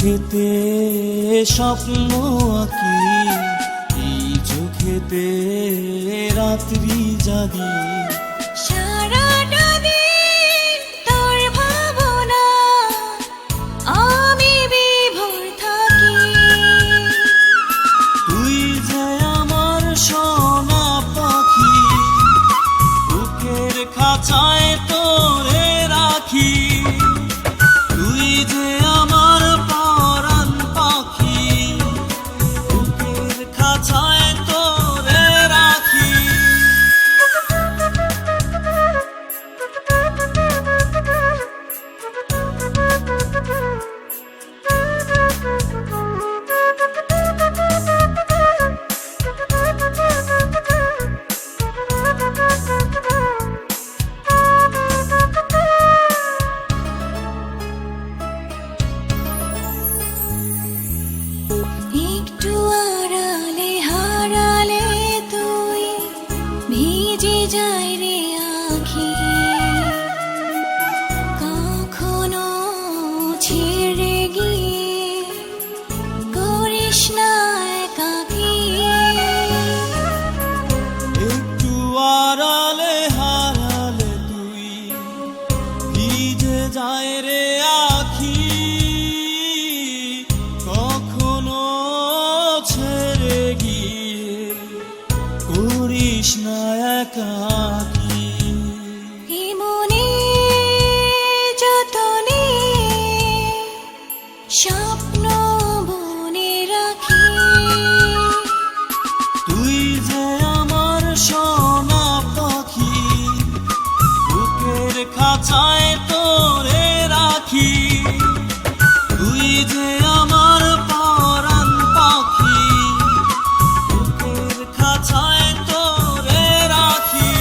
চোখেতে স্বপ্ন আঁকি, এই চোখেতে রাত্রি জাগি। সারাটা দিন তোর ভাবনা আমি বিভোর থাকি। তুই যে আমার সোনা পাখি, বুকের খাঁচায় তোরে রাখি। তুই যে আমার পরাণ পাখি, বুকের খাঁচায় তোরে রাখি। একটু আড়ালে হারালে তুই ভিজে যায় রে আঁখি। কখনো ছেড়ে গিয়ে করিস না একাকী। একটু আড়ালে হারালে তুই ভিজে যায় রে আখি। কখনো ছেড়ে গিয়ে করিস না একাকী। মনে যতনে স্বপ্ন বনে রাখি। তুই যে আমার সোনা পাখি, বুকের খাঁচায় তোরে রাখি। তুই যে আমার পরাণ পাখি, বুকের খাঁচায় তোরে রাখি।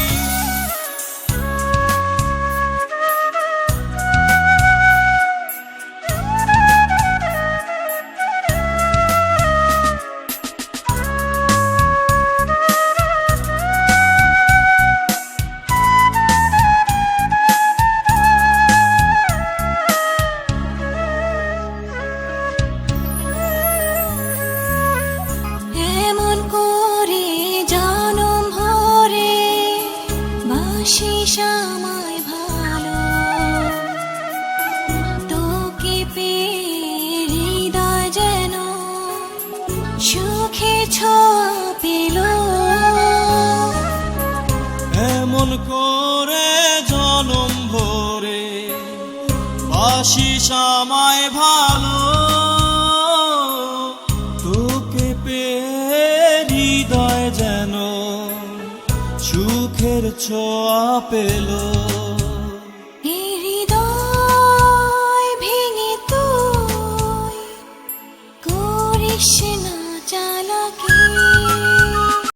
এমন করে জনম ভরে বাসিস আমায় ভালো। তোকে পেয়ে হৃদয় যেন সুখে ছোঁয়া পেল। এমন করে জনম ভরে বাসিস আমায় ভালো। তোকে পেয়ে হৃদয় যেন সুখের ছোঁয়া পেল। এই হৃদয় ভেঙে তুই করিস